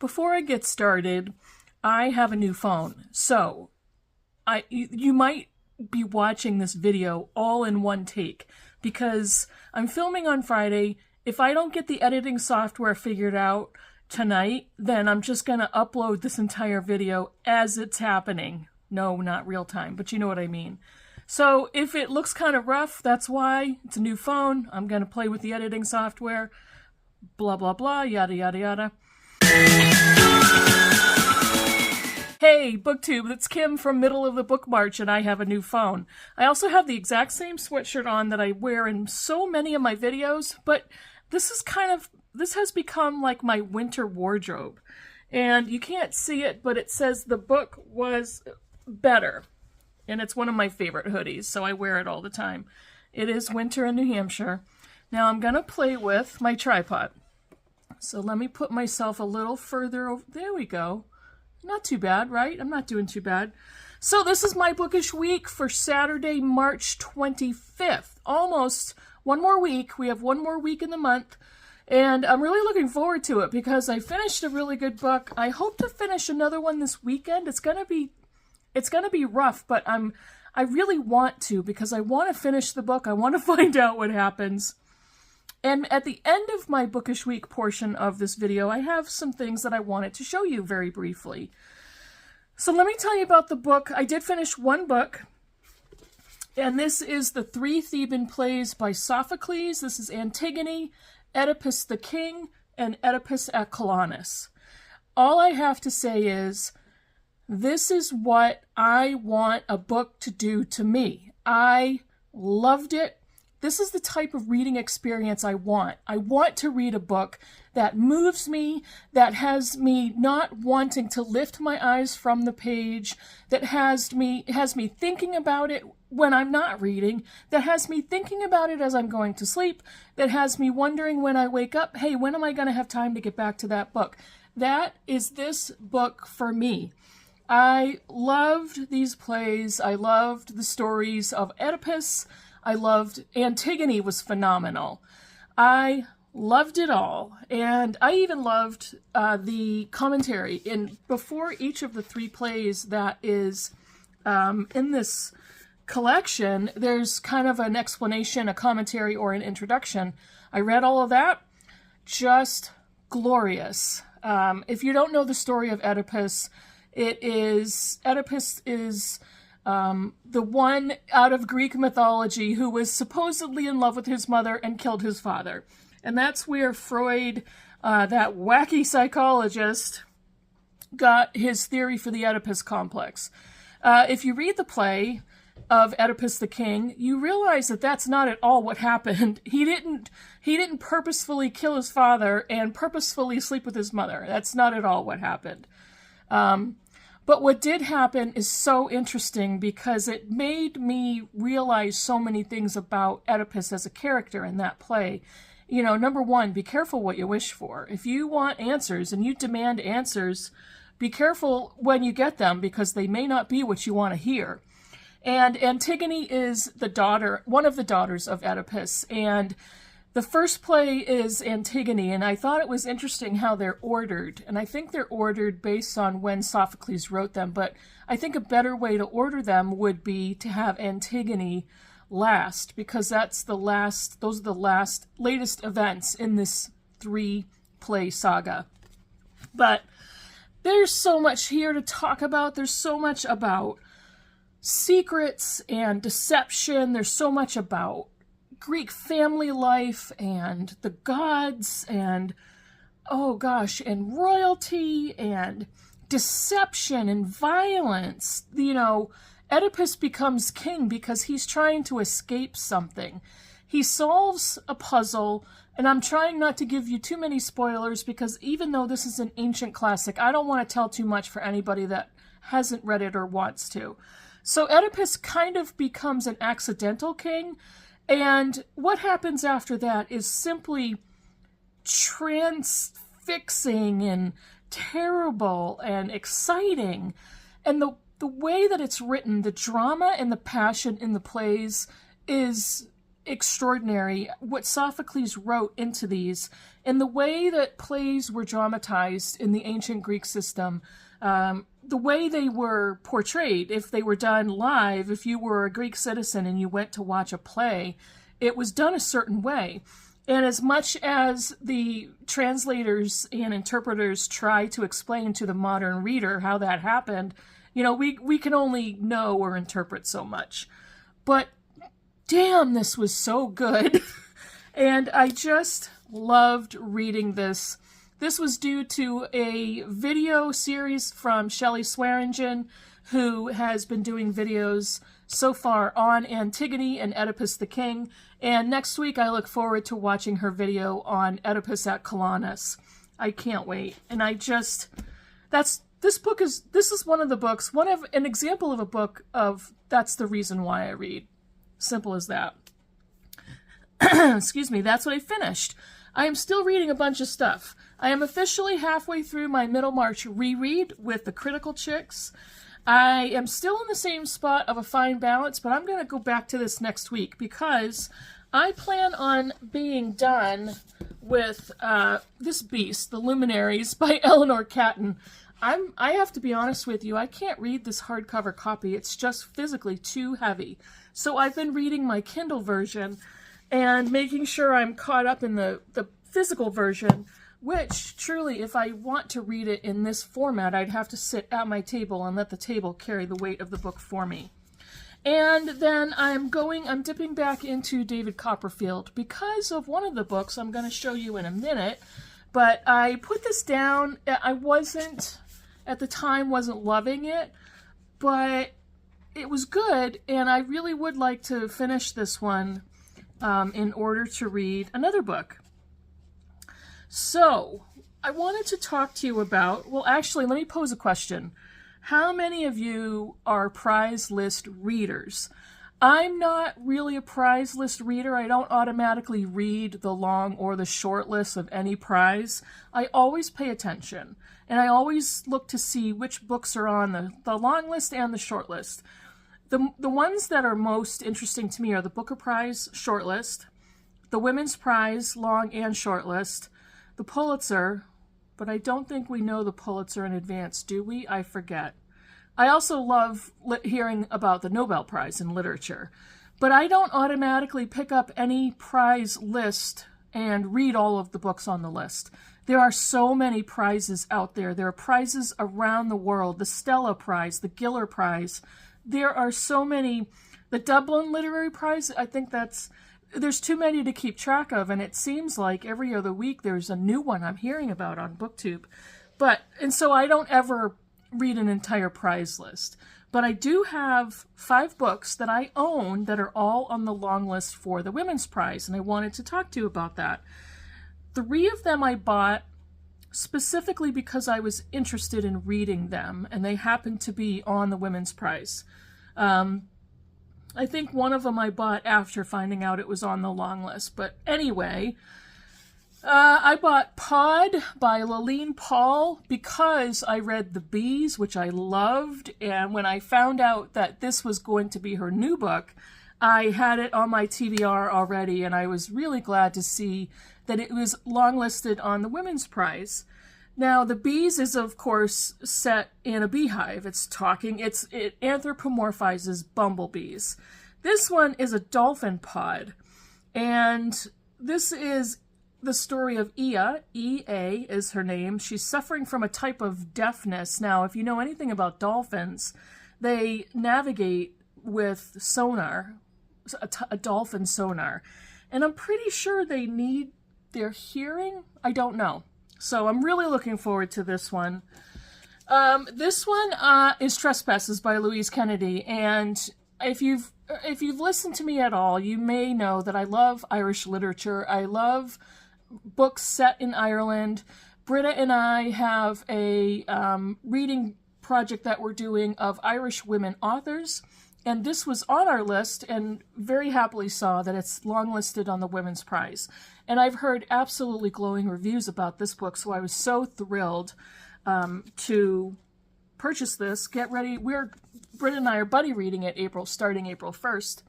before I get started, I have a new phone. So you might be watching this video all in one take because I'm filming on Friday. If I don't get the editing software figured out tonight, then I'm just going to upload this entire video as it's happening. No, not real time, but you know what I mean. So if it looks kind of rough, that's why. It's a new phone. I'm going to play with the editing software. Blah, blah, blah, yada, yada, yada. Hey, Booktube, it's Kim from Middle of the Bookmarch, and I have a new phone. I also have the exact same sweatshirt on that I wear in so many of my videos, but this has become like my winter wardrobe. And you can't see it, but it says the book was better. And it's one of my favorite hoodies, so I wear it all the time. It is winter in New Hampshire. Now I'm going to play with my tripod. So let me put myself a little further over. There we go. Not too bad, right? I'm not doing too bad. So this is my bookish week for Saturday, March 25th. Almost one more week. We have one more week in the month. And I'm really looking forward to it because I finished a really good book. I hope to finish another one this weekend. It's gonna be rough, but I really want to because I want to finish the book. I want to find out what happens. And at the end of my bookish week portion of this video, I have some things that I wanted to show you very briefly. So let me tell you about the book. I did finish one book, and this is the 3 Theban plays by Sophocles. This is Antigone, Oedipus the King, and Oedipus at Colonus. All I have to say is, this is what I want a book to do to me. I loved it. This is the type of reading experience I want. I want to read a book that moves me, that has me not wanting to lift my eyes from the page, that has me thinking about it when I'm not reading, that has me thinking about it as I'm going to sleep, that has me wondering when I wake up, hey, when am I going to have time to get back to that book? That is this book for me. I loved these plays. I loved the stories of Oedipus. I loved Antigone was phenomenal. I loved it all. And I even loved the commentary. Before each of the 3 plays that is in this collection, there's kind of an explanation, a commentary, or an introduction. I read all of that. Just glorious. If you don't know the story of Oedipus, Oedipus is the one out of Greek mythology who was supposedly in love with his mother and killed his father. And that's where Freud, that wacky psychologist, got his theory for the Oedipus complex. If you read the play of Oedipus the King, you realize that that's not at all what happened. He didn't purposefully kill his father and purposefully sleep with his mother. That's not at all what happened. But what did happen is so interesting because it made me realize so many things about Oedipus as a character in that play. You know, number one, be careful what you wish for. If you want answers and you demand answers, be careful when you get them because they may not be what you want to hear. And Antigone is the daughter, one of the daughters of Oedipus, and the first play is Antigone, and I thought it was interesting how they're ordered. And I think they're ordered based on when Sophocles wrote them, but I think a better way to order them would be to have Antigone last, because those are the latest events in this 3-play saga. But there's so much here to talk about. There's so much about secrets and deception. There's so much about Greek family life and the gods and, oh gosh, and royalty and deception and violence. You know, Oedipus becomes king because he's trying to escape something. He solves a puzzle, and I'm trying not to give you too many spoilers because even though this is an ancient classic, I don't want to tell too much for anybody that hasn't read it or wants to. So Oedipus kind of becomes an accidental king. And what happens after that is simply transfixing and terrible and exciting. And the way that it's written, the drama and the passion in the plays is extraordinary what Sophocles wrote into these, and the way that plays were dramatized in the ancient Greek system, the way they were portrayed, if they were done live, if you were a Greek citizen and you went to watch a play, it was done a certain way. And as much as the translators and interpreters try to explain to the modern reader how that happened, you know, we can only know or interpret so much. But damn, this was so good. And I just loved reading this. This was due to a video series from Shelly Swearingen, who has been doing videos so far on Antigone and Oedipus the King. And next week, I look forward to watching her video on Oedipus at Colonus. I can't wait. And this is one of the books, an example of a book of that's the reason why I read. Simple as that. Excuse me, that's what I finished. I am still reading a bunch of stuff. I am officially halfway through my Middlemarch reread with the Critical Chicks. I am still in the same spot of A Fine Balance, but I'm going to go back to this next week because I plan on being done with this beast, The Luminaries by Eleanor Catton. I have to be honest with you, I can't read this hardcover copy. It's just physically too heavy. So I've been reading my Kindle version and making sure I'm caught up in the physical version, which truly, if I want to read it in this format, I'd have to sit at my table and let the table carry the weight of the book for me. And then I'm dipping back into David Copperfield because of one of the books I'm going to show you in a minute. But I put this down. I wasn't, at the time, wasn't loving it, but it was good, and I really would like to finish this one in order to read another book. So, I wanted to talk to you about, well, actually, let me pose a question. How many of you are prize list readers? I'm not really a prize list reader. I don't automatically read the long or the short list of any prize. I always pay attention, and I always look to see which books are on the long list and the short list. The ones that are most interesting to me are the Booker Prize short list, the Women's Prize long and short list, the Pulitzer, but I don't think we know the Pulitzer in advance, do we? I forget. I also love hearing about the Nobel Prize in Literature, but I don't automatically pick up any prize list and read all of the books on the list. There are so many prizes out there. There are prizes around the world, the Stella Prize, the Giller Prize. There are so many, the Dublin Literary Prize, I think there's too many to keep track of, and it seems like every other week there's a new one I'm hearing about on BookTube. And so I don't ever read an entire prize list. But I do have 5 books that I own that are all on the long list for the Women's Prize, and I wanted to talk to you about that. 3 of them I bought specifically because I was interested in reading them, and they happened to be on the Women's Prize. I think one of them I bought after finding out it was on the long list. But anyway, I bought Pod by Laline Paul because I read The Bees, which I loved. And when I found out that this was going to be her new book, I had it on my TBR already. And I was really glad to see that it was longlisted on the Women's Prize. Now, The Bees is, of course, set in a beehive. It anthropomorphizes bumblebees. This one is a dolphin pod, and this is the story of Ea. E-A is her name. She's suffering from a type of deafness. Now, if you know anything about dolphins, they navigate with sonar, a dolphin sonar, and I'm pretty sure they need their hearing. I don't know. So I'm really looking forward to this one. This one is Trespasses by Louise Kennedy, and if you've listened to me at all, you may know that I love Irish literature. I love books set in Ireland. Britta and I have a reading project that we're doing of Irish women authors, and this was on our list, and very happily saw that it's longlisted on the Women's Prize. And I've heard absolutely glowing reviews about this book, so I was so thrilled to purchase this. Get ready. Britta and I are buddy reading it starting April 1st.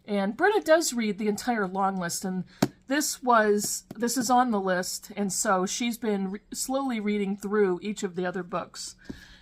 And Britta does read the entire long list, and this is on the list, and so she's been slowly reading through each of the other books.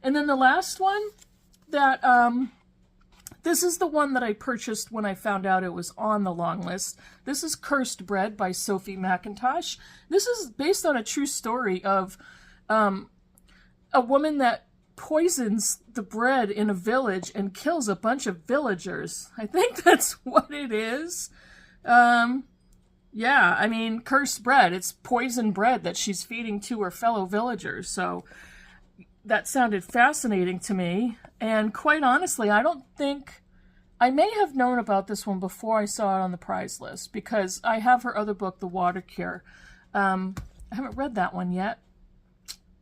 And then the last one that this is the one that I purchased when I found out it was on the long list. This is Cursed Bread by Sophie McIntosh. This is based on a true story of a woman that poisons the bread in a village and kills a bunch of villagers. I think that's what it is. Yeah, I mean, cursed bread. It's poisoned bread that she's feeding to her fellow villagers. So that sounded fascinating to me. And quite honestly, I may have known about this one before I saw it on the prize list, because I have her other book, The Water Cure. I haven't read that one yet.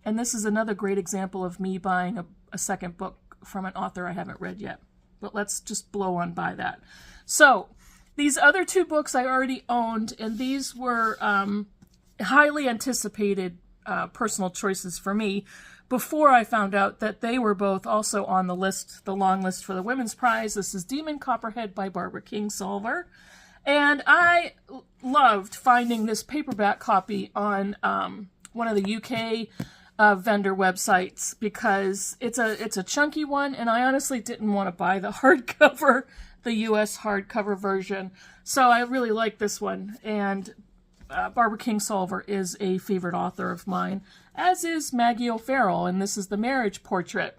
And this is another great example of me buying a second book from an author I haven't read yet. But let's just blow on by that. So these other two books I already owned, and these were highly anticipated personal choices for me before I found out that they were both also on the list, the long list for the Women's Prize. This is Demon Copperhead by Barbara Kingsolver. And I loved finding this paperback copy on one of the UK vendor websites, because it's a chunky one, and I honestly didn't want to buy the hardcover, the US hardcover version. So I really like this one, and Barbara Kingsolver is a favorite author of mine, as is Maggie O'Farrell, and this is The Marriage Portrait.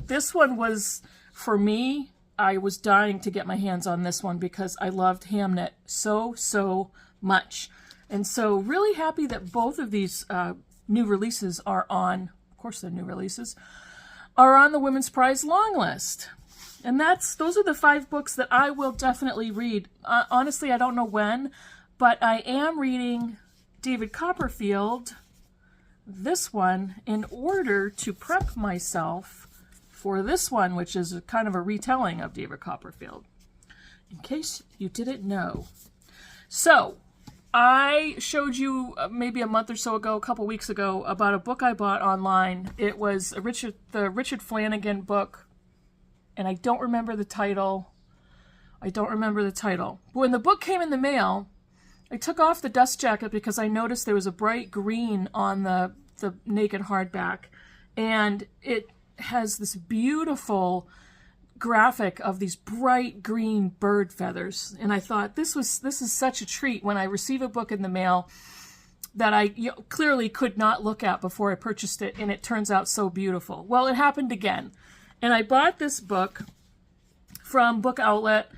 This one was, for me, I was dying to get my hands on this one because I loved Hamnet so much. And so really happy that both of these new releases are on, of course they're new releases, are on the Women's Prize long list. And those are the 5 books that I will definitely read. Honestly, I don't know when, but I am reading David Copperfield, this one, in order to prep myself for this one, which is kind of a retelling of David Copperfield, in case you didn't know. So I showed you maybe a month or so ago, a couple weeks ago, about a book I bought online. It was the Richard Flanagan book, and I don't remember the title. But when the book came in the mail, I took off the dust jacket because I noticed there was a bright green on the naked hardback, and it has this beautiful graphic of these bright green bird feathers. And I thought this is such a treat when I receive a book in the mail that I clearly could not look at before I purchased it, and it turns out so beautiful. Well, it happened again. And I bought this book from Book Outlet,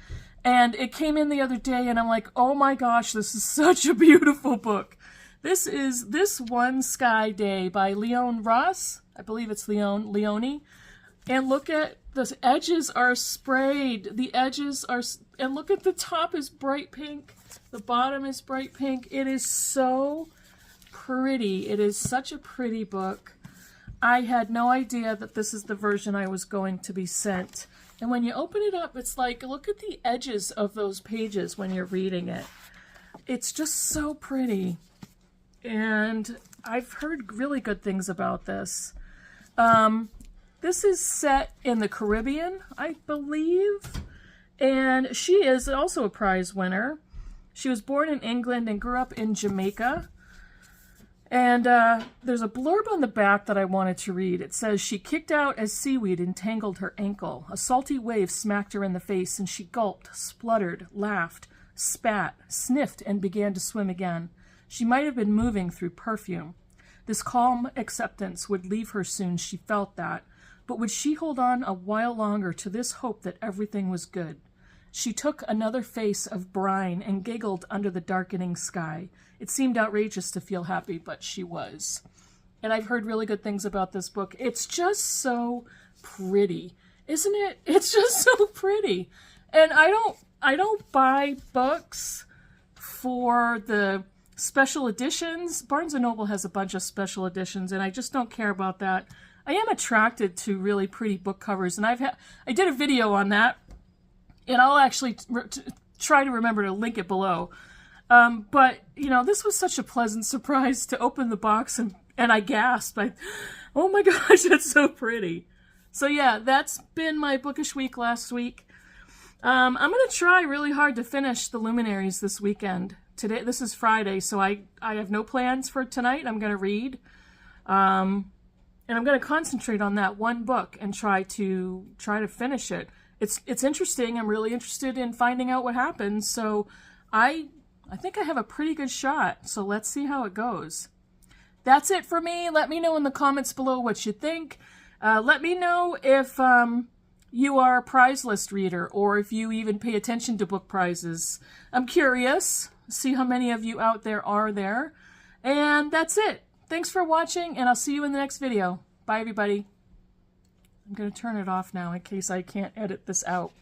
and it came in the other day, and I'm like, oh my gosh, this is such a beautiful book. This is This One Sky Day by Leon Ross. I believe it's Leone. And look at the edges are sprayed. The edges are, and look at the top is bright pink. The bottom is bright pink. It is so pretty. It is such a pretty book. I had no idea that this is the version I was going to be sent. And when you open it up, it's like, look at the edges of those pages when you're reading it. It's just so pretty. And I've heard really good things about this. This is set in the Caribbean, I believe. And she is also a prize winner. She was born in England and grew up in Jamaica. And there's a blurb on the back that I wanted to read. It says, she kicked out as seaweed entangled her ankle. A salty wave smacked her in the face, and she gulped, spluttered, laughed, spat, sniffed, and began to swim again. She might have been moving through perfume. This calm acceptance would leave her soon, she felt that. But would she hold on a while longer to this hope that everything was good? She took another face of brine and giggled under the darkening sky. It seemed outrageous to feel happy, but she was. And I've heard really good things about this book. It's just so pretty, isn't it? It's just so pretty. And I don't buy books for the special editions. Barnes & Noble has a bunch of special editions, and I just don't care about that. I am attracted to really pretty book covers, and I did a video on that, and I'll actually try to remember to link it below. But, you know, this was such a pleasant surprise to open the box, and I gasped. Oh my gosh, that's so pretty. So yeah, that's been my bookish week last week. I'm going to try really hard to finish the Luminaries this weekend. This is Friday, so I have no plans for tonight. I'm going to read. And I'm going to concentrate on that one book and try to finish it. It's interesting. I'm really interested in finding out what happens. So I think I have a pretty good shot. So let's see how it goes. That's it for me. Let me know in the comments below what you think. Let me know if you are a prize list reader or if you even pay attention to book prizes. I'm curious. See how many of you out there are there. And that's it. Thanks for watching, and I'll see you in the next video. Bye, everybody. I'm going to turn it off now in case I can't edit this out.